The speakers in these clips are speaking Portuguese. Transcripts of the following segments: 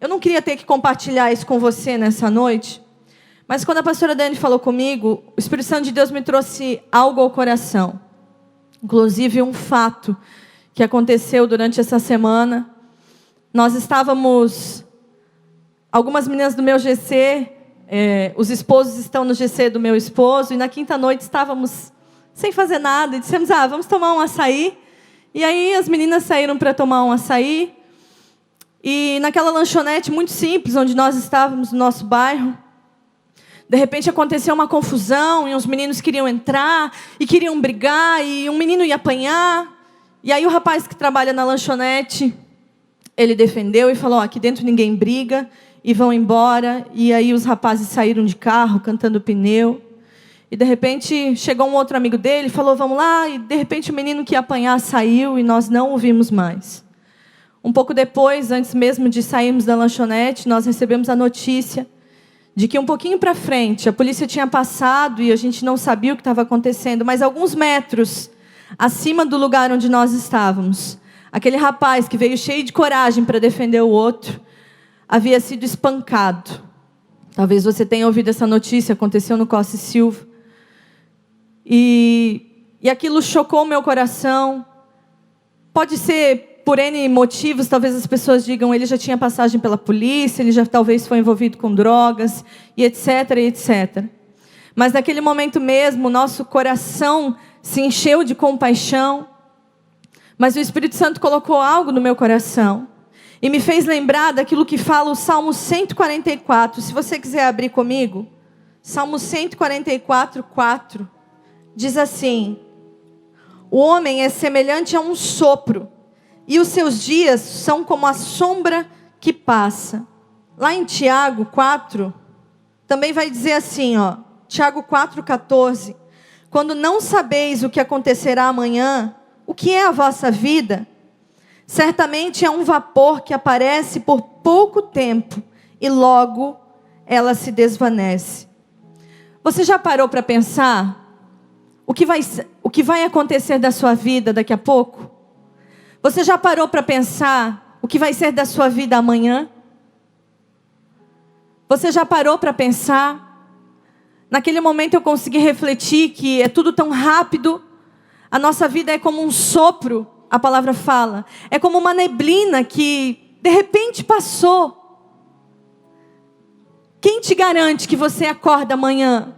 Eu não queria ter que compartilhar isso com você nessa noite, mas quando a pastora Dani falou comigo, o Espírito Santo de Deus me trouxe algo ao coração. Inclusive um fato que aconteceu durante essa semana. Nós estávamos, algumas meninas do meu GC, os esposos estão no GC do meu esposo, e na quinta noite estávamos sem fazer nada, e dissemos, vamos tomar um açaí. E aí as meninas saíram para tomar um açaí, e naquela lanchonete muito simples, onde nós estávamos no nosso bairro, de repente aconteceu uma confusão, e os meninos queriam entrar, e queriam brigar, e um menino ia apanhar, e aí o rapaz que trabalha na lanchonete, ele defendeu e falou, aqui dentro ninguém briga, e vão embora. E aí os rapazes saíram de carro, cantando pneu, e de repente chegou um outro amigo dele, falou, vamos lá, e de repente o menino que ia apanhar saiu, e nós não o vimos mais. Um pouco depois, antes mesmo de sairmos da lanchonete, nós recebemos a notícia de que um pouquinho para frente, a polícia tinha passado e a gente não sabia o que estava acontecendo, mas alguns metros acima do lugar onde nós estávamos, aquele rapaz que veio cheio de coragem para defender o outro, havia sido espancado. Talvez você tenha ouvido essa notícia, aconteceu no Costa e Silva. E aquilo chocou o meu coração. Pode ser por N motivos, talvez as pessoas digam, ele já tinha passagem pela polícia, ele já talvez foi envolvido com drogas, e etc, e etc. Mas naquele momento mesmo, o nosso coração se encheu de compaixão, mas o Espírito Santo colocou algo no meu coração, e me fez lembrar daquilo que fala o Salmo 144, se você quiser abrir comigo, Salmo 144, 4, diz assim, o homem é semelhante a um sopro, e os seus dias são como a sombra que passa. Lá em Tiago 4, também vai dizer assim, Tiago 4,14. Quando não sabeis o que acontecerá amanhã, o que é a vossa vida? Certamente é um vapor que aparece por pouco tempo e logo ela se desvanece. Você já parou para pensar o que vai acontecer da sua vida daqui a pouco? Você já parou para pensar o que vai ser da sua vida amanhã? Você já parou para pensar? Naquele momento eu consegui refletir que é tudo tão rápido. A nossa vida é como um sopro, a palavra fala. É como uma neblina que de repente passou. Quem te garante que você acorda amanhã?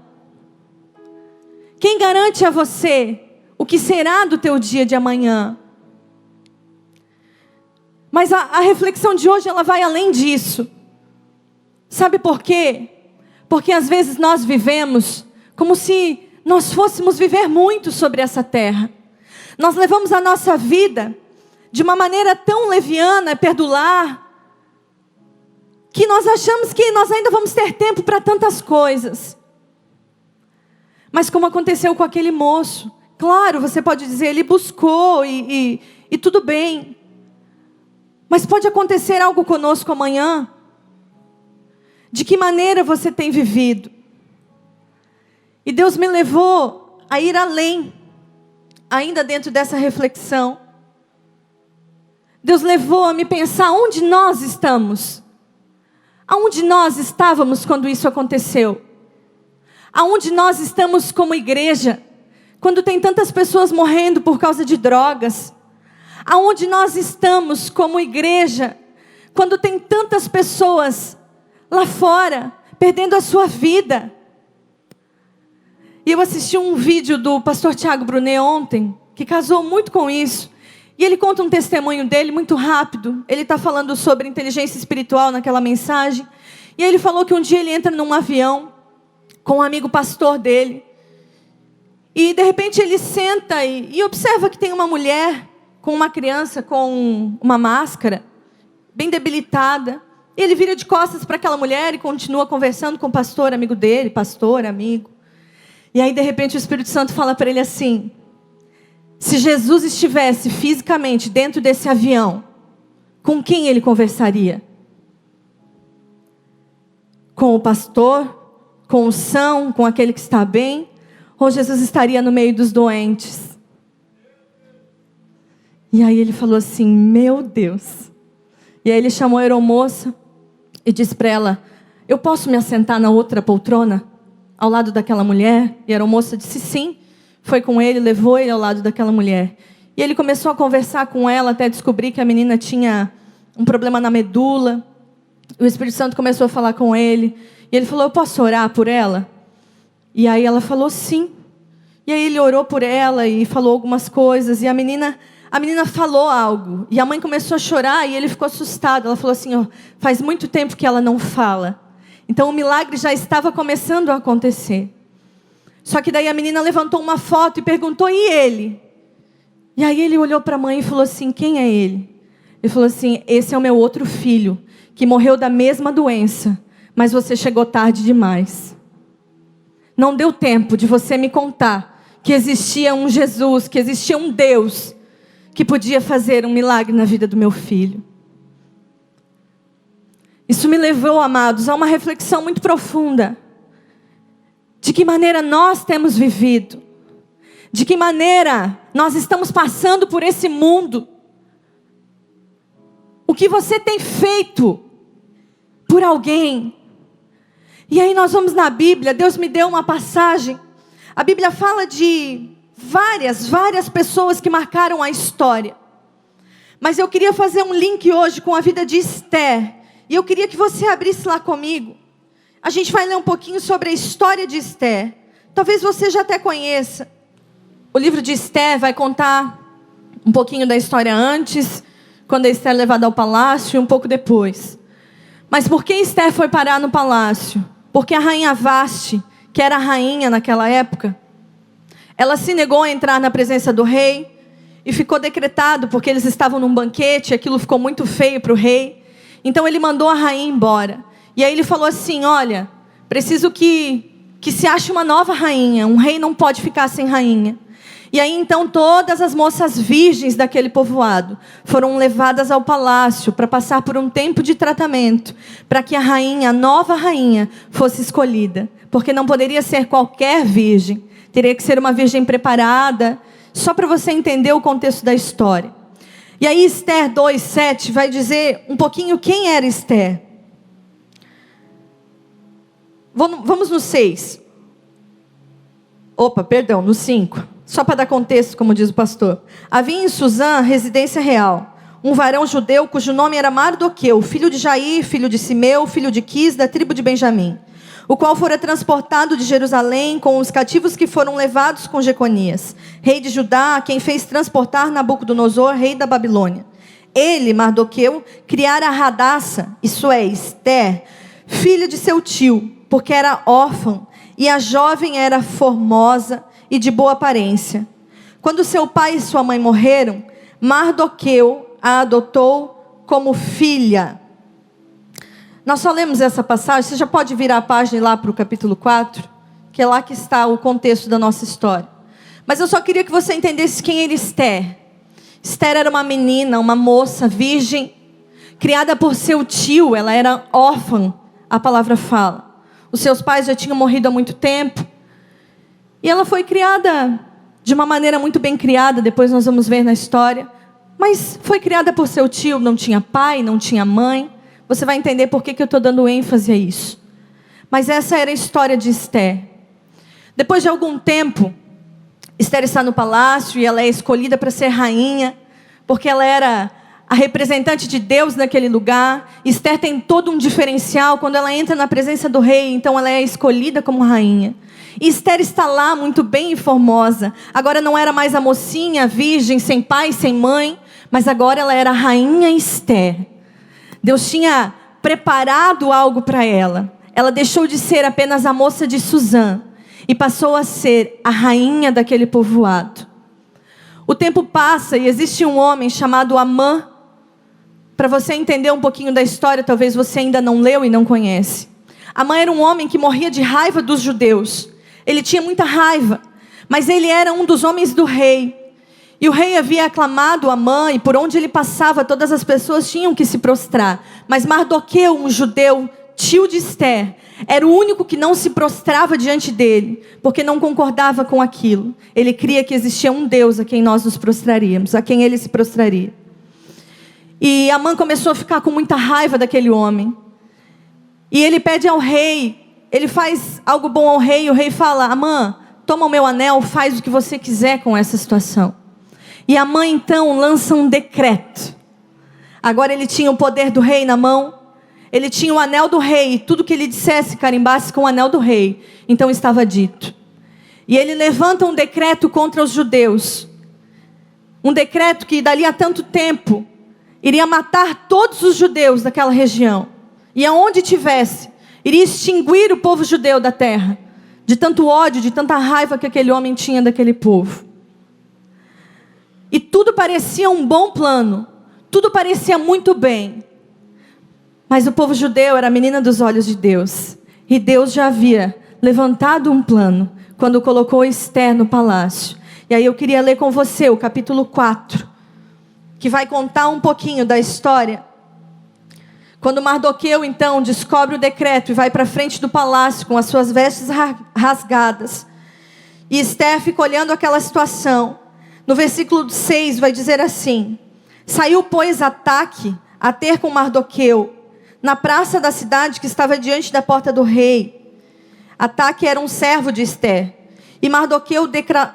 Quem garante a você o que será do teu dia de amanhã? Mas a reflexão de hoje, ela vai além disso. Sabe por quê? Porque às vezes nós vivemos como se nós fôssemos viver muito sobre essa terra. Nós levamos a nossa vida de uma maneira tão leviana, perdular, que nós achamos que nós ainda vamos ter tempo para tantas coisas. Mas como aconteceu com aquele moço, claro, você pode dizer, ele buscou e tudo bem. Mas pode acontecer algo conosco amanhã. De que maneira você tem vivido? E Deus me levou a ir além, ainda dentro dessa reflexão. Deus levou a me pensar onde nós estamos. Aonde nós estávamos quando isso aconteceu? Aonde nós estamos como igreja, quando tem tantas pessoas morrendo por causa de drogas? Aonde nós estamos como igreja, quando tem tantas pessoas lá fora, perdendo a sua vida? E eu assisti um vídeo do pastor Tiago Brunet ontem, que casou muito com isso. E ele conta um testemunho dele muito rápido. Ele está falando sobre inteligência espiritual naquela mensagem. E ele falou que um dia ele entra num avião com um amigo pastor dele. E de repente ele senta e observa que tem uma mulher com uma criança com uma máscara, bem debilitada. Ele vira de costas para aquela mulher e continua conversando com o pastor, amigo dele, pastor, amigo. E aí de repente o Espírito Santo fala para ele assim, se Jesus estivesse fisicamente dentro desse avião, com quem ele conversaria? Com o pastor? Com o são? Com aquele que está bem? Ou Jesus estaria no meio dos doentes? E aí ele falou assim, meu Deus. E aí ele chamou a aeromoça e disse para ela: eu posso me assentar na outra poltrona, ao lado daquela mulher? E a aeromoça disse sim. Foi com ele, levou ele ao lado daquela mulher. E ele começou a conversar com ela até descobrir que a menina tinha um problema na medula. O Espírito Santo começou a falar com ele. E ele falou: eu posso orar por ela? E aí ela falou sim. E aí ele orou por ela e falou algumas coisas. E a menina falou algo. E a mãe começou a chorar e ele ficou assustado. Ela falou assim: faz muito tempo que ela não fala. Então o milagre já estava começando a acontecer. Só que daí a menina levantou uma foto e perguntou: e ele? E aí ele olhou para a mãe e falou assim: quem é ele? Ele falou assim: esse é o meu outro filho, que morreu da mesma doença, mas você chegou tarde demais. Não deu tempo de você me contar que existia um Jesus, que existia um Deus que podia fazer um milagre na vida do meu filho. Isso me levou, amados, a uma reflexão muito profunda. De que maneira nós temos vivido. De que maneira nós estamos passando por esse mundo. O que você tem feito por alguém. E aí nós vamos na Bíblia. Deus me deu uma passagem. A Bíblia fala de várias pessoas que marcaram a história. Mas eu queria fazer um link hoje com a vida de Esther. E eu queria que você abrisse lá comigo. A gente vai ler um pouquinho sobre a história de Esther. Talvez você já até conheça. O livro de Esther vai contar um pouquinho da história antes, quando a Esther é levada ao palácio, e um pouco depois. Mas por que Esther foi parar no palácio? Porque a rainha Vaste, que era a rainha naquela época, ela se negou a entrar na presença do rei, e ficou decretado, porque eles estavam num banquete, aquilo ficou muito feio para o rei. Então ele mandou a rainha embora. E aí ele falou assim: olha, preciso que se ache uma nova rainha. Um rei não pode ficar sem rainha. E aí então todas as moças virgens daquele povoado foram levadas ao palácio para passar por um tempo de tratamento, para que a nova rainha, fosse escolhida. Porque não poderia ser qualquer virgem. Teria que ser uma virgem preparada. Só para você entender o contexto da história. E aí Esther 2:7 vai dizer um pouquinho quem era Esther. Vamos no 6. No 5. Só para dar contexto, como diz o pastor. Havia em Suzã, residência real, um varão judeu cujo nome era Mardoqueu, filho de Jair, filho de Simeu, filho de Quis, da tribo de Benjamim, o qual fora transportado de Jerusalém com os cativos que foram levados com Jeconias, rei de Judá, a quem fez transportar Nabucodonosor, rei da Babilônia. Ele, Mardoqueu, criara Radassa, isso é, Esther, filha de seu tio, porque era órfã, e a jovem era formosa e de boa aparência. Quando seu pai e sua mãe morreram, Mardoqueu a adotou como filha. Nós só lemos essa passagem. Você já pode virar a página lá para o capítulo 4, que é lá que está o contexto da nossa história. Mas eu só queria que você entendesse quem era Esther. Esther era uma menina, uma moça virgem, criada por seu tio. Ela era órfã, a palavra fala. Os seus pais já tinham morrido há muito tempo. E ela foi criada de uma maneira muito bem criada, depois nós vamos ver na história. Mas foi criada por seu tio, não tinha pai, não tinha mãe. Você vai entender por que eu estou dando ênfase a isso. Mas essa era a história de Esther. Depois de algum tempo, Esther está no palácio e ela é escolhida para ser rainha, porque ela era a representante de Deus naquele lugar. Esther tem todo um diferencial quando ela entra na presença do rei, então ela é escolhida como rainha. E Esther está lá muito bem e formosa. Agora não era mais a mocinha, virgem, sem pai, sem mãe, mas agora ela era a rainha Esther. Deus tinha preparado algo para ela. Ela deixou de ser apenas a moça de Suzã e passou a ser a rainha daquele povoado. O tempo passa e existe um homem chamado Amã. Para você entender um pouquinho da história, talvez você ainda não leu e não conhece. Amã era um homem que morria de raiva dos judeus. Ele tinha muita raiva, mas ele era um dos homens do rei. E o rei havia aclamado Amã, e por onde ele passava, todas as pessoas tinham que se prostrar. Mas Mardoqueu, um judeu, tio de Esther, era o único que não se prostrava diante dele, porque não concordava com aquilo. Ele cria que existia um Deus a quem nós nos prostraríamos, a quem ele se prostraria. E Amã começou a ficar com muita raiva daquele homem. E ele pede ao rei, ele faz algo bom ao rei, e o rei fala: Amã, toma o meu anel, faz o que você quiser com essa situação. E Amã então lança um decreto. Agora ele tinha o poder do rei na mão, ele tinha o anel do rei, tudo que ele dissesse carimbasse com o anel do rei, então estava dito. E ele levanta um decreto contra os judeus, um decreto que dali a tanto tempo iria matar todos os judeus daquela região, e aonde tivesse, iria extinguir o povo judeu da terra, de tanto ódio, de tanta raiva que aquele homem tinha daquele povo. E tudo parecia um bom plano, tudo parecia muito bem, mas o povo judeu era a menina dos olhos de Deus, e Deus já havia levantado um plano, quando colocou Esther no palácio. E aí eu queria ler com você o capítulo 4, que vai contar um pouquinho da história. Quando Mardoqueu então descobre o decreto e vai para frente do palácio com as suas vestes rasgadas, e Esther fica olhando aquela situação. No versículo 6 vai dizer assim: Saiu, pois, Ataque a ter com Mardoqueu na praça da cidade que estava diante da porta do rei. Ataque era um servo de Esther. E Mardoqueu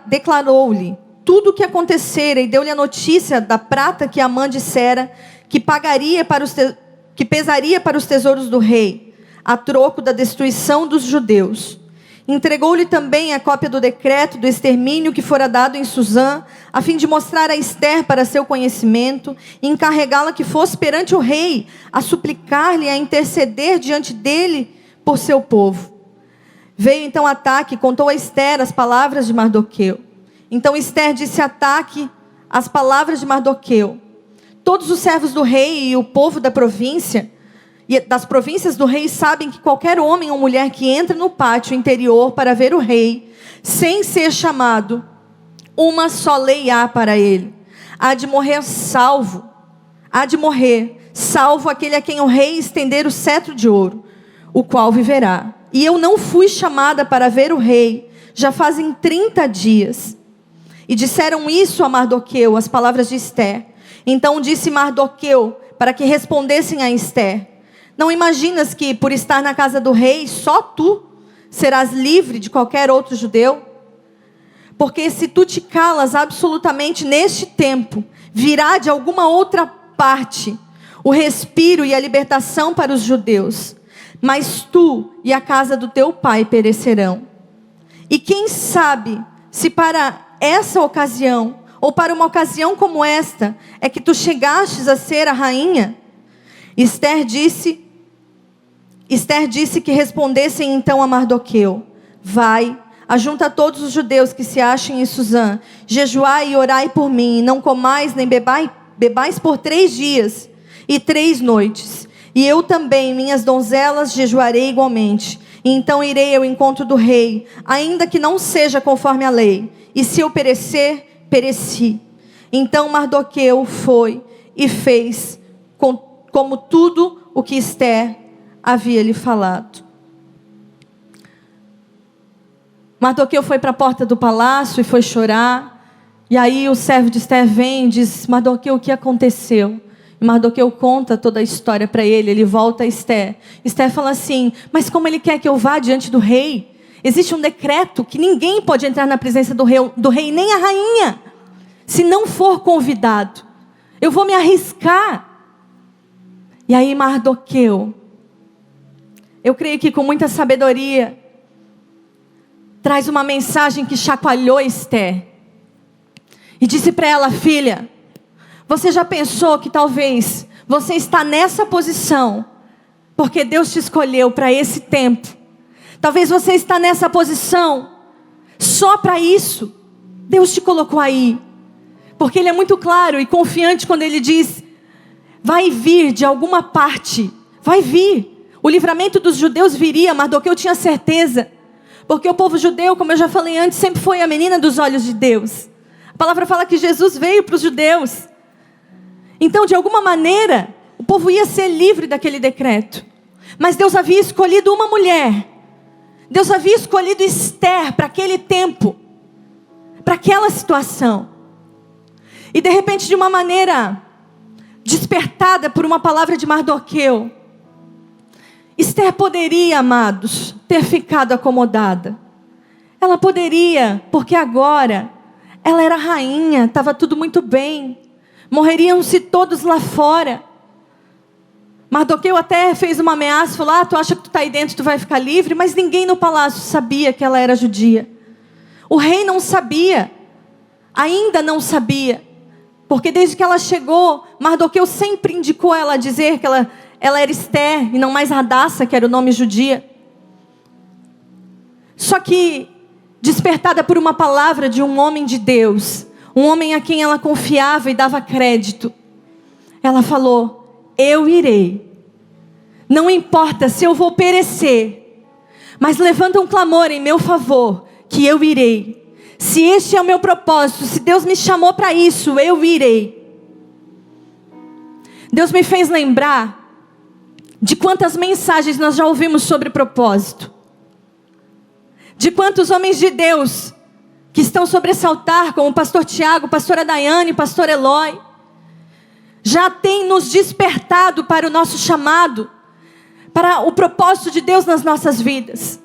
declarou-lhe tudo o que acontecera e deu-lhe a notícia da prata que Amã dissera que pesaria para os tesouros do rei, a troco da destruição dos judeus. Entregou-lhe também a cópia do decreto do extermínio que fora dado em Suzã, a fim de mostrar a Esther para seu conhecimento, e encarregá-la que fosse perante o rei, a suplicar-lhe, a interceder diante dele por seu povo. Veio então Ataque e contou a Esther as palavras de Mardoqueu. Então Esther disse a Ataque as palavras de Mardoqueu. Todos os servos do rei e o povo da província, e das províncias do rei, sabem que qualquer homem ou mulher que entra no pátio interior para ver o rei, sem ser chamado, uma só lei há para ele: há de morrer salvo aquele a quem o rei estender o cetro de ouro, o qual viverá. E eu não fui chamada para ver o rei, já fazem 30 dias. E disseram isso a Mardoqueu, as palavras de Esther. Então disse Mardoqueu para que respondessem a Esther: Não imaginas que por estar na casa do rei, só tu serás livre de qualquer outro judeu? Porque se tu te calas absolutamente neste tempo, virá de alguma outra parte o respiro e a libertação para os judeus. Mas tu e a casa do teu pai perecerão. E quem sabe se para essa ocasião, ou para uma ocasião como esta, é que tu chegastes a ser a rainha? Esther disse que respondessem então a Mardoqueu: Vai, ajunta todos os judeus que se achem em Suzã, jejuai e orai por mim, e não comais nem bebais por 3 dias e 3 noites. E eu também, minhas donzelas, jejuarei igualmente. E então irei ao encontro do rei, ainda que não seja conforme a lei. E se eu perecer, pereci. Então Mardoqueu foi e fez como tudo o que Esther havia lhe falado. Mardoqueu foi para a porta do palácio e foi chorar. E aí o servo de Esther vem e diz: Mardoqueu, o que aconteceu? E Mardoqueu conta toda a história para ele. Ele volta a Esther. Esther fala assim: mas como ele quer que eu vá diante do rei? Existe um decreto que ninguém pode entrar na presença do rei, nem a rainha, se não for convidado. Eu vou me arriscar. E aí Mardoqueu, eu creio que com muita sabedoria, traz uma mensagem que chacoalhou Esther. E disse para ela: filha, você já pensou que talvez você está nessa posição porque Deus te escolheu para esse tempo? Talvez você está nessa posição só para isso. Deus te colocou aí porque Ele é muito claro e confiante quando Ele diz: vai vir de alguma parte, vai vir. O livramento dos judeus viria. Mardoqueu tinha certeza, porque o povo judeu, como eu já falei antes, sempre foi a menina dos olhos de Deus. A palavra fala que Jesus veio para os judeus. Então, de alguma maneira, o povo ia ser livre daquele decreto. Mas Deus havia escolhido uma mulher. Deus havia escolhido Esther para aquele tempo, para aquela situação. E de repente, de uma maneira despertada por uma palavra de Mardoqueu, Esther poderia, amados, ter ficado acomodada. Ela poderia, porque agora ela era rainha, estava tudo muito bem. Morreriam-se todos lá fora. Mardoqueu até fez uma ameaça, falou: tu acha que tu está aí dentro, tu vai ficar livre? Mas ninguém no palácio sabia que ela era judia. O rei não sabia, ainda não sabia. Porque desde que ela chegou, Mardoqueu sempre indicou ela a dizer que ela era Esther e não mais Hadassa, que era o nome judia. Só que, despertada por uma palavra de um homem de Deus, um homem a quem ela confiava e dava crédito, ela falou: eu irei. Não importa se eu vou perecer, mas levanta um clamor em meu favor, que eu irei. Se este é o meu propósito, se Deus me chamou para isso, eu irei. Deus me fez lembrar de quantas mensagens nós já ouvimos sobre propósito. De quantos homens de Deus que estão sobre esse altar, como o pastor Tiago, pastora Daiane, pastor Eloy, já tem nos despertado para o nosso chamado, para o propósito de Deus nas nossas vidas.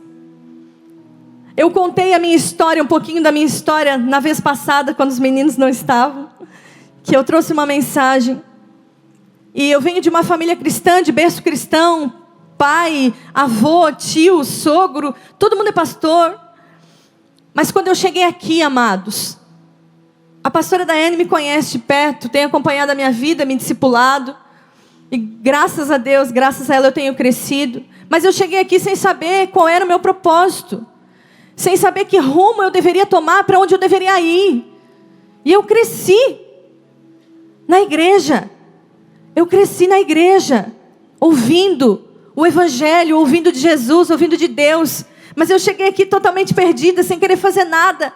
Eu contei a minha história, um pouquinho da minha história, na vez passada, quando os meninos não estavam, que eu trouxe uma mensagem. E eu venho de uma família cristã, de berço cristão, pai, avô, tio, sogro, todo mundo é pastor. Mas quando eu cheguei aqui, amados, a pastora Daiane me conhece de perto, tem acompanhado a minha vida, me discipulado. E graças a Deus, graças a ela eu tenho crescido. Mas eu cheguei aqui sem saber qual era o meu propósito. Sem saber que rumo eu deveria tomar, para onde eu deveria ir. E eu cresci na igreja. Eu cresci na igreja, ouvindo o Evangelho, ouvindo de Jesus, ouvindo de Deus. Mas eu cheguei aqui totalmente perdida, sem querer fazer nada.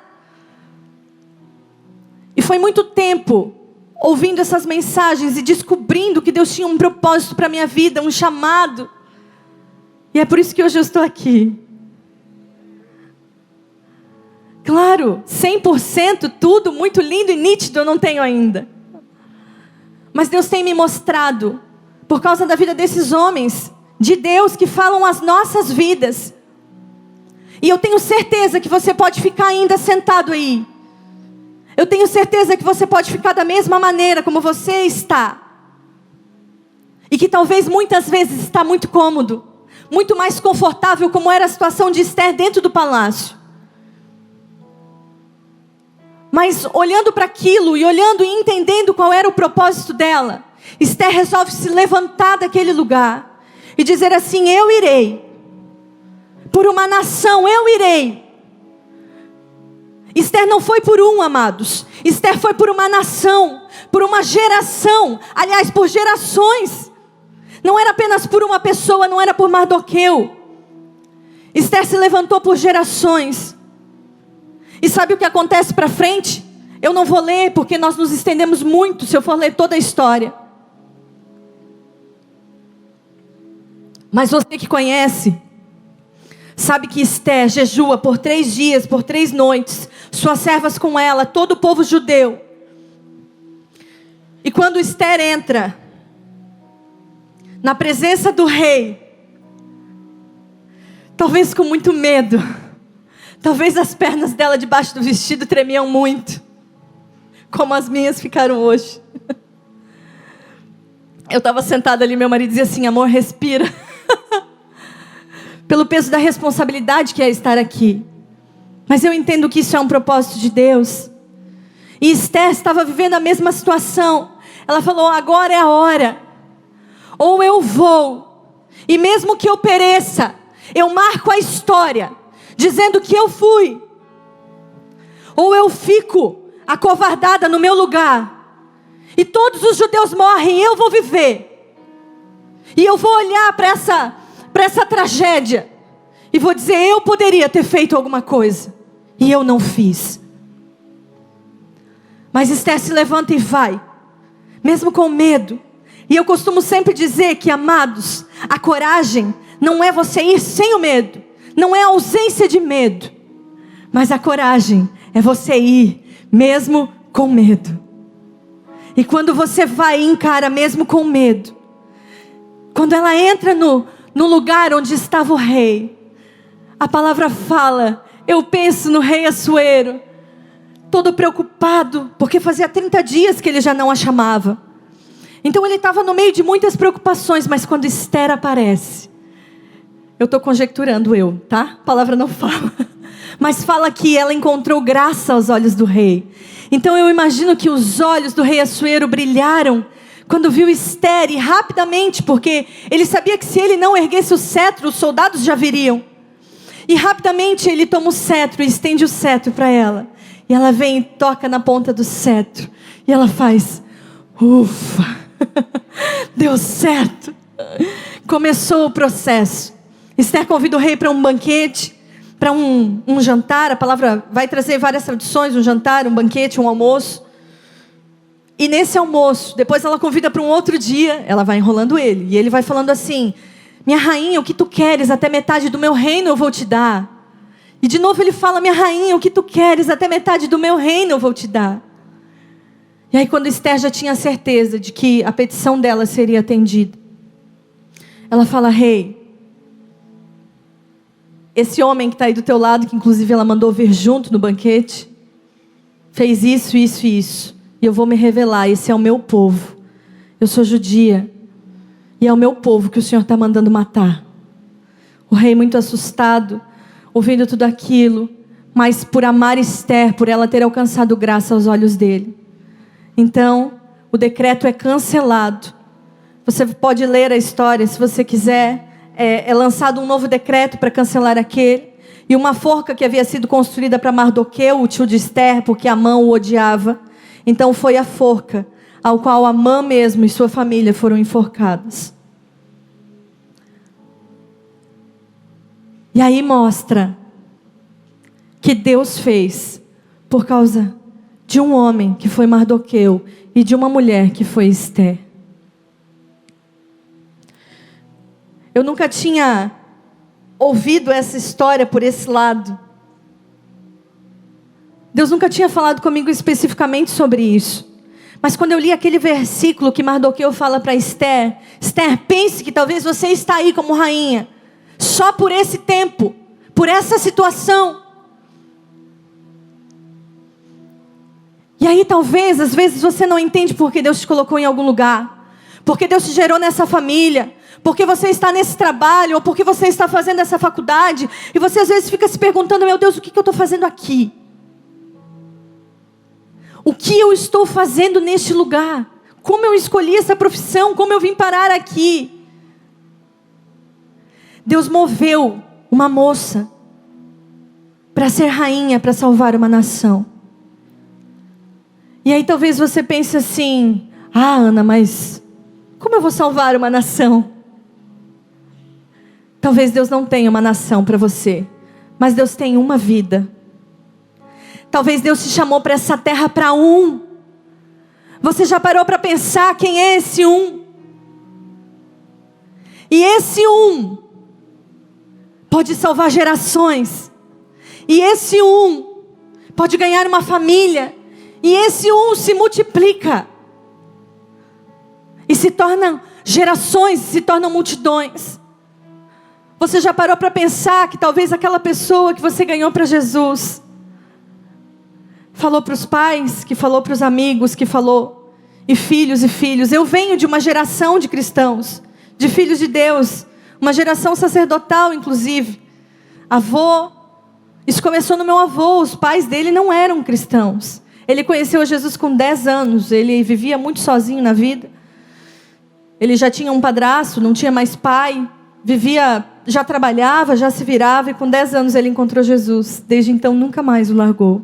E foi muito tempo ouvindo essas mensagens e descobrindo que Deus tinha um propósito para a minha vida, um chamado. E é por isso que hoje eu estou aqui. Claro, 100%, tudo muito lindo e nítido eu não tenho ainda. Mas Deus tem me mostrado, por causa da vida desses homens de Deus que falam as nossas vidas. E eu tenho certeza que você pode ficar ainda sentado aí. Eu tenho certeza que você pode ficar da mesma maneira como você está. E que talvez muitas vezes está muito cômodo, muito mais confortável, como era a situação de Esther dentro do palácio. Mas olhando para aquilo e olhando e entendendo qual era o propósito dela, Esther resolve se levantar daquele lugar e dizer assim: eu irei. Por uma nação eu irei. Esther não foi por um, amados. Esther foi por uma nação, por uma geração. Aliás, por gerações. Não era apenas por uma pessoa, não era por Mardoqueu. Esther se levantou por gerações. E sabe o que acontece para frente? Eu não vou ler, porque nós nos estendemos muito se eu for ler toda a história. Mas você que conhece, sabe que Esther jejua por 3 dias, por 3 noites, suas servas com ela, todo o povo judeu. E quando Esther entra na presença do rei, talvez com muito medo, talvez as pernas dela debaixo do vestido tremiam muito, como as minhas ficaram hoje. Eu estava sentada ali, meu marido dizia assim: amor, respira. Pelo peso da responsabilidade que é estar aqui. Mas eu entendo que isso é um propósito de Deus. E Esther estava vivendo a mesma situação. Ela falou: agora é a hora. Ou eu vou, e mesmo que eu pereça, eu marco a história, dizendo que eu fui. Ou eu fico acovardada no meu lugar, e todos os judeus morrem, e eu vou viver. E eu vou olhar para essa tragédia e vou dizer: eu poderia ter feito alguma coisa e eu não fiz. Mas Esther se levanta e vai, mesmo com medo. E eu costumo sempre dizer que, amados, a coragem não é você ir sem o medo, não é a ausência de medo, mas a coragem é você ir mesmo com medo. E quando você vai e encara mesmo com medo, quando ela entra no no lugar onde estava o rei. A palavra fala, eu penso no rei Assuero, todo preocupado, porque fazia 30 dias que ele já não a chamava. Então ele estava no meio de muitas preocupações, mas quando Esther aparece, eu estou conjecturando tá? A palavra não fala, mas fala que ela encontrou graça aos olhos do rei. Então eu imagino que os olhos do rei Assuero brilharam quando viu Esther, e rapidamente, porque ele sabia que se ele não erguesse o cetro, os soldados já viriam. E rapidamente ele toma o cetro e estende o cetro para ela. E ela vem e toca na ponta do cetro. E ela faz, ufa, deu certo. Começou o processo. Esther convida o rei para um banquete, para um jantar. A palavra vai trazer várias traduções, um jantar, um banquete, um almoço. E nesse almoço, depois ela convida para um outro dia, ela vai enrolando ele. E ele vai falando assim, minha rainha, o que tu queres, até metade do meu reino eu vou te dar. E de novo ele fala, minha rainha, o que tu queres, até metade do meu reino eu vou te dar. E aí quando Esther já tinha certeza de que a petição dela seria atendida, ela fala, rei, esse homem que está aí do teu lado, que inclusive ela mandou vir junto no banquete, fez isso, isso e isso. E eu vou me revelar, esse é o meu povo. Eu sou judia. E é o meu povo que o Senhor está mandando matar. O rei muito assustado, ouvindo tudo aquilo, mas por amar Esther, por ela ter alcançado graça aos olhos dele. Então, o decreto é cancelado. Você pode ler a história se você quiser. É lançado um novo decreto para cancelar aquele. E uma forca que havia sido construída para Mardoqueu, o tio de Esther, porque Amã o odiava. Então foi a forca ao qual Amã mesmo e sua família foram enforcados. E aí mostra que Deus fez por causa de um homem que foi Mardoqueu e de uma mulher que foi Esther. Eu nunca tinha ouvido essa história por esse lado. Deus nunca tinha falado comigo especificamente sobre isso. Mas quando eu li aquele versículo que Mardoqueu fala para Esther, Esther, pense que talvez você está aí como rainha, só por esse tempo, por essa situação. E aí talvez, às vezes você não entende porque Deus te colocou em algum lugar, porque Deus te gerou nessa família, porque você está nesse trabalho, ou porque você está fazendo essa faculdade, e você às vezes fica se perguntando, meu Deus, o que eu estou fazendo aqui? O que eu estou fazendo neste lugar? Como eu escolhi essa profissão? Como eu vim parar aqui? Deus moveu uma moça para ser rainha, para salvar uma nação. E aí talvez você pense assim, Ana, mas como eu vou salvar uma nação? Talvez Deus não tenha uma nação para você, mas Deus tem uma vida. Talvez Deus te chamou para essa terra para um. Você já parou para pensar quem é esse um? E esse um pode salvar gerações. E esse um pode ganhar uma família. E esse um se multiplica. E se tornam gerações, se tornam multidões. Você já parou para pensar que talvez aquela pessoa que você ganhou para Jesus falou para os pais, que falou para os amigos, que falou, e filhos. Eu venho de uma geração de cristãos, de filhos de Deus, uma geração sacerdotal inclusive. Avô, isso começou no meu avô, os pais dele não eram cristãos. Ele conheceu Jesus com 10 anos, ele vivia muito sozinho na vida. Ele já tinha um padrasto, não tinha mais pai, já trabalhava, já se virava, e com 10 anos ele encontrou Jesus. Desde então nunca mais o largou.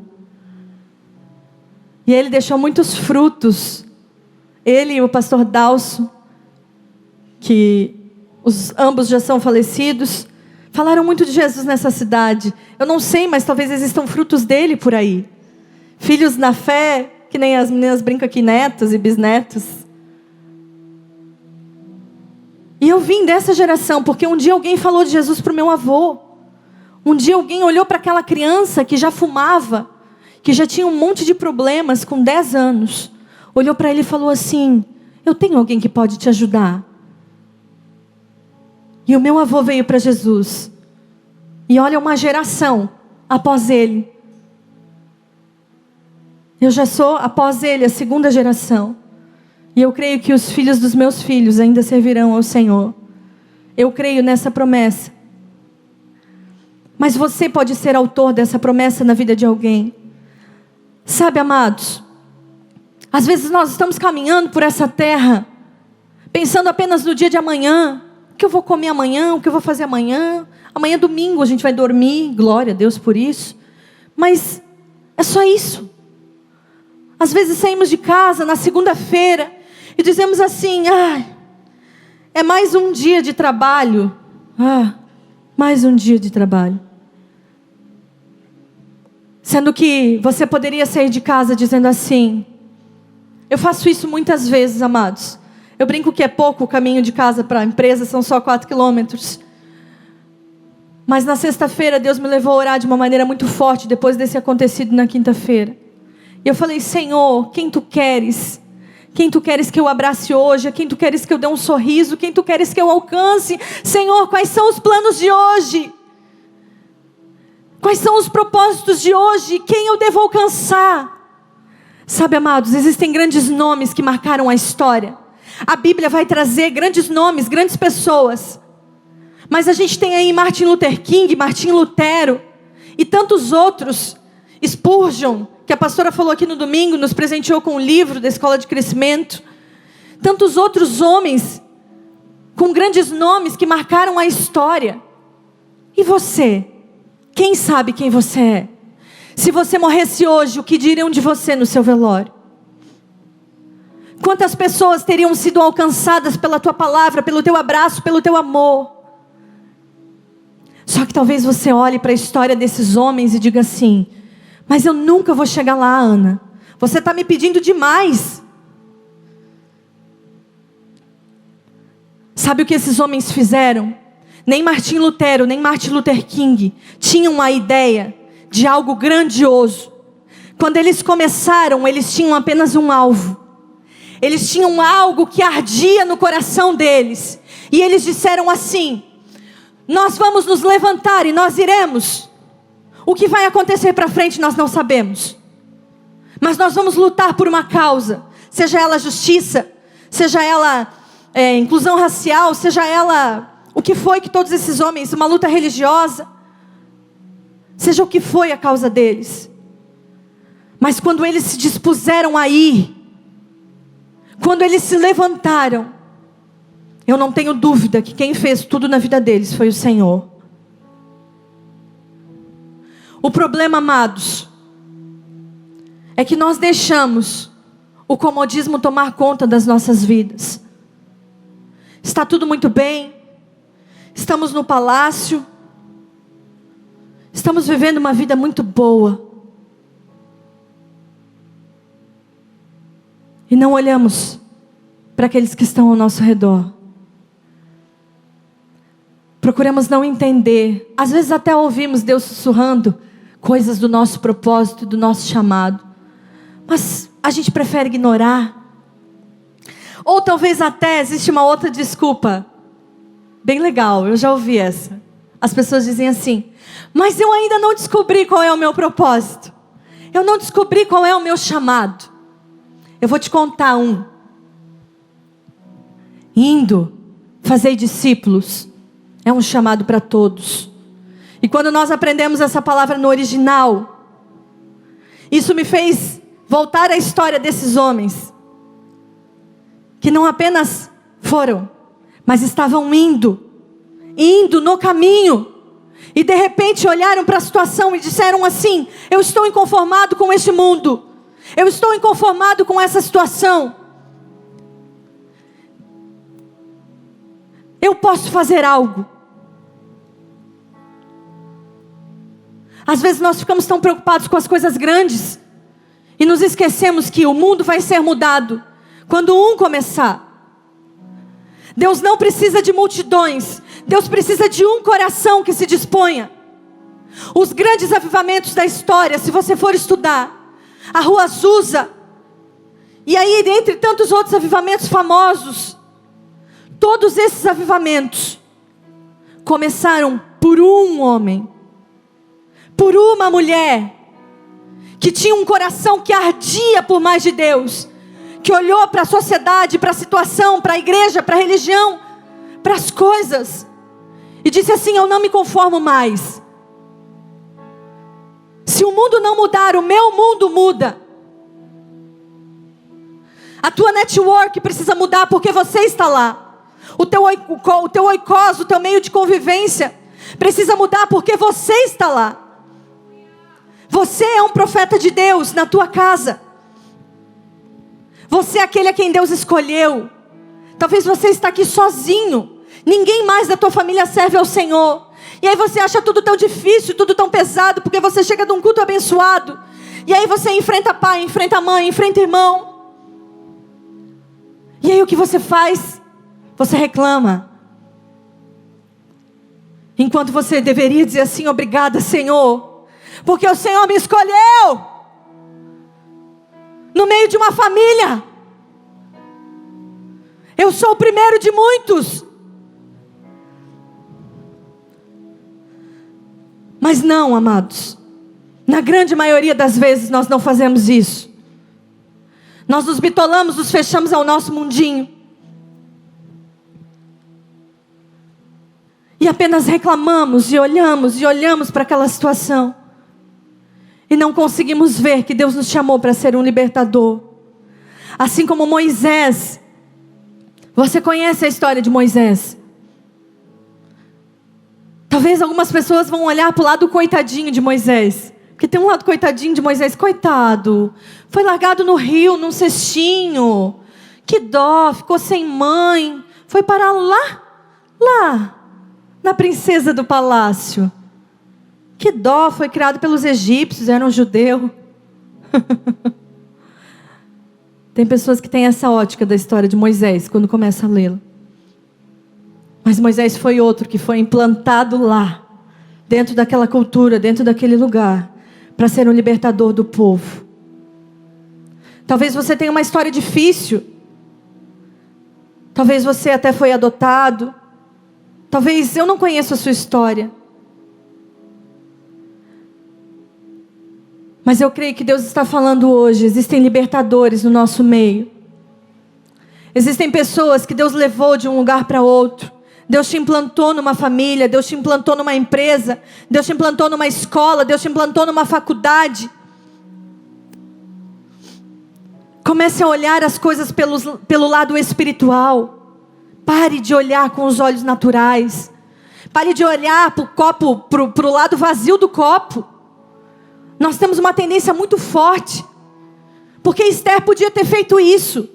E ele deixou muitos frutos. Ele e o pastor Dalso, que ambos já são falecidos, falaram muito de Jesus nessa cidade. Eu não sei, mas talvez existam frutos dele por aí. Filhos na fé, que nem as meninas brincam aqui, netos e bisnetos. E eu vim dessa geração, porque um dia alguém falou de Jesus para o meu avô. Um dia alguém olhou para aquela criança que já fumava, que já tinha um monte de problemas com 10 anos. Olhou para ele e falou assim, eu tenho alguém que pode te ajudar. E o meu avô veio para Jesus. E olha, uma geração após ele. Eu já sou, após ele, a segunda geração. E eu creio que os filhos dos meus filhos ainda servirão ao Senhor. Eu creio nessa promessa. Mas você pode ser autor dessa promessa na vida de alguém. Sabe, amados, às vezes nós estamos caminhando por essa terra, pensando apenas no dia de amanhã. O que eu vou comer amanhã? O que eu vou fazer amanhã? Amanhã é domingo, a gente vai dormir. Glória a Deus por isso. Mas é só isso. Às vezes saímos de casa na segunda-feira e dizemos assim: é mais um dia de trabalho. Mais um dia de trabalho. Sendo que você poderia sair de casa dizendo assim: eu faço isso muitas vezes, amados. Eu brinco que é pouco o caminho de casa para a empresa, são só 4 quilômetros. Mas na sexta-feira Deus me levou a orar de uma maneira muito forte, depois desse acontecido na quinta-feira. E eu falei: Senhor, quem Tu queres? Quem Tu queres que eu abrace hoje? A quem Tu queres que eu dê um sorriso? Quem Tu queres que eu alcance? Senhor, quais são os planos de hoje? Quais são os propósitos de hoje? Quem eu devo alcançar? Sabe, amados, existem grandes nomes que marcaram a história. A Bíblia vai trazer grandes nomes, grandes pessoas. Mas a gente tem aí Martin Luther King, Martim Lutero e tantos outros. Spurgeon, que a pastora falou aqui no domingo, nos presenteou com um livro da Escola de Crescimento. Tantos outros homens com grandes nomes que marcaram a história. E você? Quem sabe quem você é? Se você morresse hoje, o que diriam de você no seu velório? Quantas pessoas teriam sido alcançadas pela tua palavra, pelo teu abraço, pelo teu amor? Só que talvez você olhe para a história desses homens e diga assim: mas eu nunca vou chegar lá, Ana. Você está me pedindo demais. Sabe o que esses homens fizeram? Nem Martim Lutero, nem Martin Luther King tinham a ideia de algo grandioso. Quando eles começaram, eles tinham apenas um alvo. Eles tinham algo que ardia no coração deles. E eles disseram assim: nós vamos nos levantar e nós iremos. O que vai acontecer para frente nós não sabemos. Mas nós vamos lutar por uma causa. Seja ela justiça, seja ela inclusão racial, seja ela o que foi que todos esses homens, uma luta religiosa. Seja o que foi a causa deles. Mas quando eles se dispuseram a ir, quando eles se levantaram, eu não tenho dúvida que quem fez tudo na vida deles foi o Senhor. O problema, amados, é que nós deixamos o comodismo tomar conta das nossas vidas. Está tudo muito bem, estamos no palácio, estamos vivendo uma vida muito boa. E não olhamos para aqueles que estão ao nosso redor. Procuramos não entender. Às vezes até ouvimos Deus sussurrando coisas do nosso propósito, do nosso chamado. Mas a gente prefere ignorar. Ou talvez até existe uma outra desculpa. Bem legal, eu já ouvi essa. As pessoas dizem assim: mas eu ainda não descobri qual é o meu propósito. Eu não descobri qual é o meu chamado. Eu vou te contar um. Indo, fazei discípulos. É um chamado para todos. E quando nós aprendemos essa palavra no original, isso me fez voltar à história desses homens. Que não apenas foram, mas estavam indo no caminho. E de repente olharam para a situação e disseram assim: eu estou inconformado com este mundo. Eu estou inconformado com essa situação. Eu posso fazer algo. Às vezes nós ficamos tão preocupados com as coisas grandes e nos esquecemos que o mundo vai ser mudado quando um começar. Deus não precisa de multidões. Deus precisa de um coração que se disponha. Os grandes avivamentos da história, se você for estudar, a Rua Azusa, e aí dentre tantos outros avivamentos famosos, todos esses avivamentos começaram por um homem, por uma mulher, que tinha um coração que ardia por mais de Deus, que olhou para a sociedade, para a situação, para a igreja, para a religião, para as coisas, e disse assim: eu não me conformo mais. Se o mundo não mudar, o meu mundo muda. A tua network precisa mudar porque você está lá. O teu oikos, o teu meio de convivência precisa mudar porque você está lá. Você é um profeta de Deus na tua casa. Você é aquele a quem Deus escolheu. Talvez você está aqui sozinho. Ninguém mais da tua família serve ao Senhor. E aí você acha tudo tão difícil, tudo tão pesado, porque você chega de um culto abençoado. E aí você enfrenta pai, enfrenta mãe, enfrenta irmão. E aí o que você faz? Você reclama. Enquanto você deveria dizer assim: obrigada, Senhor, porque o Senhor me escolheu no meio de uma família. Eu sou o primeiro de muitos. Mas não, amados, na grande maioria das vezes nós não fazemos isso. Nós nos bitolamos, nos fechamos ao nosso mundinho. E apenas reclamamos e olhamos para aquela situação. E não conseguimos ver que Deus nos chamou para ser um libertador. Assim como Moisés. Você conhece a história de Moisés? Talvez algumas pessoas vão olhar para o lado coitadinho de Moisés. Porque tem um lado coitadinho de Moisés. Coitado. Foi largado no rio, num cestinho. Que dó, ficou sem mãe. Foi parar lá, na princesa do palácio. Que dó, foi criado pelos egípcios, era um judeu. Tem pessoas que têm essa ótica da história de Moisés, quando começa a lê-la. Mas Moisés foi outro que foi implantado lá, dentro daquela cultura, dentro daquele lugar, para ser um libertador do povo. Talvez você tenha uma história difícil. Talvez você até foi adotado. Talvez eu não conheça a sua história. Mas eu creio que Deus está falando hoje. Existem libertadores no nosso meio. Existem pessoas que Deus levou de um lugar para outro. Deus te implantou numa família. Deus te implantou numa empresa. Deus te implantou numa escola. Deus te implantou numa faculdade. Comece a olhar as coisas pelo lado espiritual. Pare de olhar com os olhos naturais. Pare de olhar para o copo, para o lado vazio do copo. Nós temos uma tendência muito forte. Porque Esther podia ter feito isso.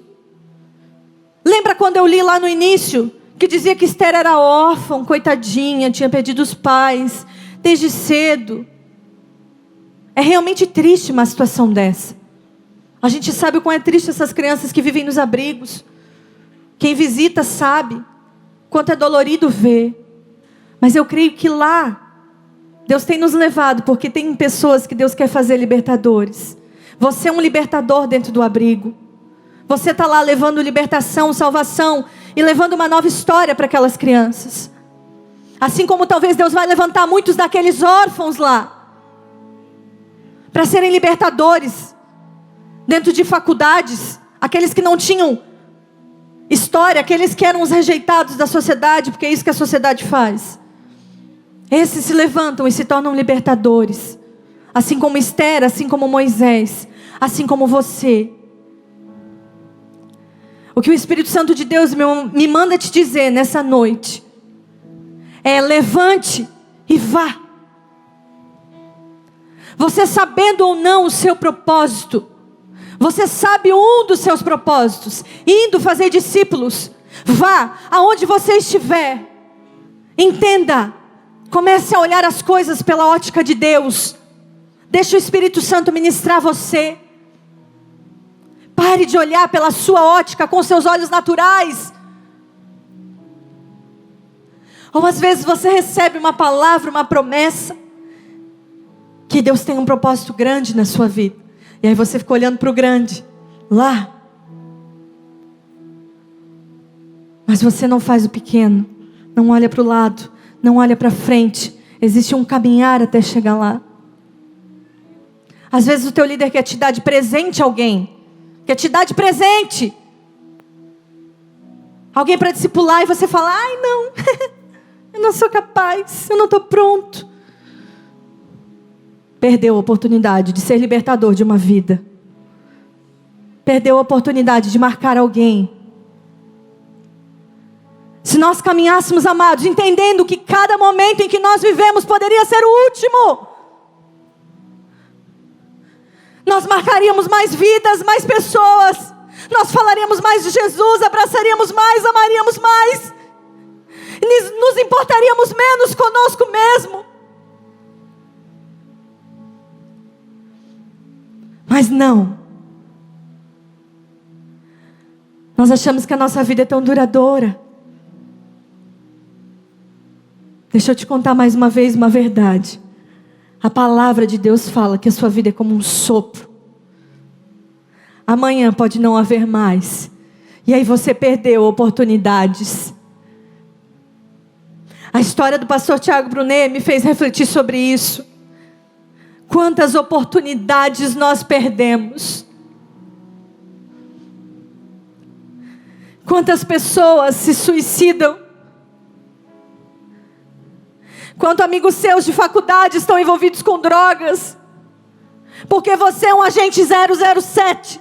Lembra quando eu li lá no início? Que dizia que Esther era órfã, coitadinha, tinha perdido os pais. Desde cedo. É realmente triste uma situação dessa. A gente sabe o quão é triste essas crianças que vivem nos abrigos. Quem visita sabe quanto é dolorido ver. Mas eu creio que lá Deus tem nos levado, porque tem pessoas que Deus quer fazer libertadores. Você é um libertador dentro do abrigo. Você está lá levando libertação, salvação e levando uma nova história para aquelas crianças. Assim como talvez Deus vai levantar muitos daqueles órfãos lá para serem libertadores dentro de faculdades, aqueles que não tinham história, aqueles que eram os rejeitados da sociedade, porque é isso que a sociedade faz. Esses se levantam e se tornam libertadores. Assim como Esther, assim como Moisés, assim como você. O que o Espírito Santo de Deus me manda te dizer nessa noite é: levante e vá. Você sabendo ou não o seu propósito, você sabe um dos seus propósitos, indo fazer discípulos. Vá aonde você estiver. Entenda. Comece a olhar as coisas pela ótica de Deus. Deixe o Espírito Santo ministrar você. Pare de olhar pela sua ótica com seus olhos naturais. Ou às vezes você recebe uma palavra, uma promessa, que Deus tem um propósito grande na sua vida. E aí você fica olhando para o grande, lá. Mas você não faz o pequeno, não olha para o lado, não olha para frente. Existe um caminhar até chegar lá. Às vezes o teu líder quer te dar de presente alguém. Quer te dar de presente. Alguém para discipular e você fala, ai não, eu não sou capaz, eu não estou pronto. Perdeu a oportunidade de ser libertador de uma vida. Perdeu a oportunidade de marcar alguém. Se nós caminhássemos, amados, entendendo que cada momento em que nós vivemos poderia ser o último, nós marcaríamos mais vidas, mais pessoas. Nós falaríamos mais de Jesus, abraçaríamos mais, amaríamos mais. Nos importaríamos menos conosco mesmo. Mas não. Nós achamos que a nossa vida é tão duradoura. Deixa eu te contar mais uma vez uma verdade. A palavra de Deus fala que a sua vida é como um sopro. Amanhã pode não haver mais. E aí você perdeu oportunidades. A história do pastor Tiago Brunet me fez refletir sobre isso. Quantas oportunidades nós perdemos. Quantas pessoas se suicidam. Quantos amigos seus de faculdade estão envolvidos com drogas. Porque você é um agente 007.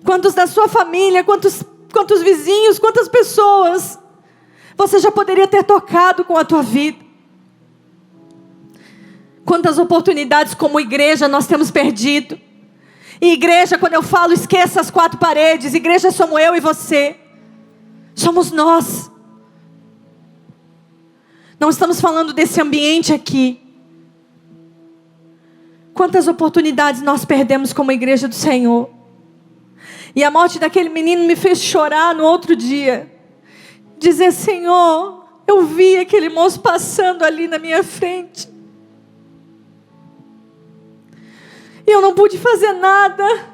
Quantos da sua família, quantos vizinhos, quantas pessoas você já poderia ter tocado com a tua vida. Quantas oportunidades como igreja nós temos perdido. E igreja, quando eu falo, esqueça as quatro paredes. Igreja somos eu e você. Somos nós. Não estamos falando desse ambiente aqui. Quantas oportunidades nós perdemos como igreja do Senhor. E a morte daquele menino me fez chorar no outro dia. Dizer, Senhor, eu vi aquele moço passando ali na minha frente. E eu não pude fazer nada.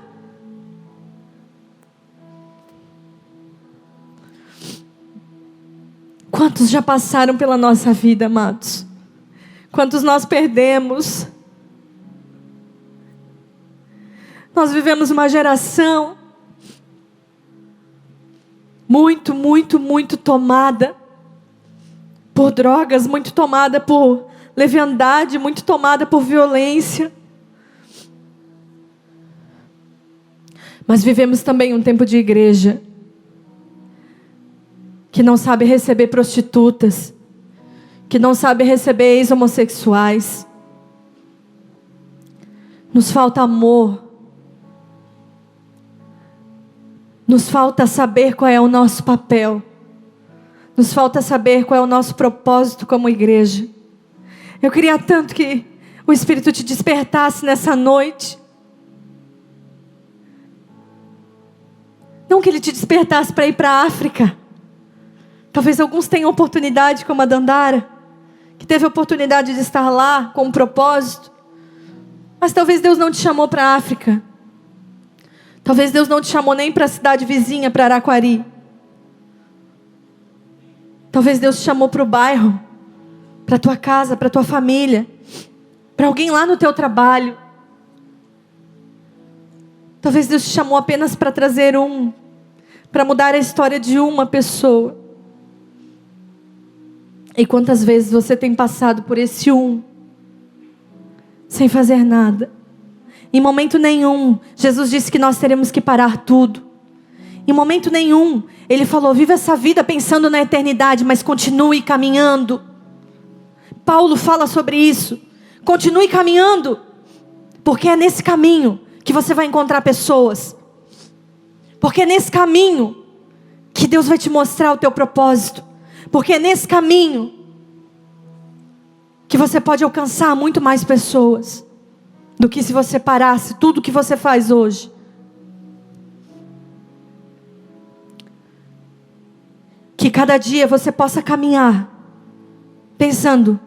Quantos já passaram pela nossa vida, amados? Quantos nós perdemos? Nós vivemos uma geração muito tomada por drogas, muito tomada por leviandade, muito tomada por violência. Mas vivemos também um tempo de igreja que não sabe receber prostitutas, que não sabe receber ex-homossexuais. Nos falta amor. Nos falta saber qual é o nosso papel. Nos falta saber qual é o nosso propósito como igreja. Eu queria tanto que o Espírito te despertasse nessa noite. Não que Ele te despertasse para ir para a África. Talvez alguns tenham oportunidade, como a Dandara, que teve a oportunidade de estar lá com um propósito. Mas talvez Deus não te chamou para a África. Talvez Deus não te chamou nem para a cidade vizinha, para Araquari. Talvez Deus te chamou para o bairro, para a tua casa, para a tua família, para alguém lá no teu trabalho. Talvez Deus te chamou apenas para trazer para mudar a história de uma pessoa. E quantas vezes você tem passado por esse sem fazer nada? Em momento nenhum, Jesus disse que nós teremos que parar tudo. Em momento nenhum, Ele falou, viva essa vida pensando na eternidade, mas continue caminhando. Paulo fala sobre isso. Continue caminhando, porque é nesse caminho que você vai encontrar pessoas. Porque é nesse caminho que Deus vai te mostrar o teu propósito. Porque é nesse caminho que você pode alcançar muito mais pessoas do que se você parasse tudo que você faz hoje. Que cada dia você possa caminhar pensando,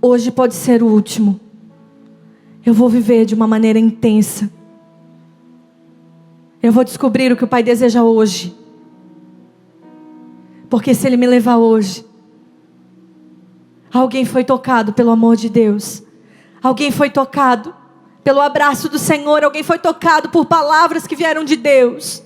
hoje pode ser o último. Eu vou viver de uma maneira intensa. Eu vou descobrir o que o Pai deseja hoje. Porque se Ele me levar hoje, alguém foi tocado pelo amor de Deus. Alguém foi tocado pelo abraço do Senhor. Alguém foi tocado por palavras que vieram de Deus.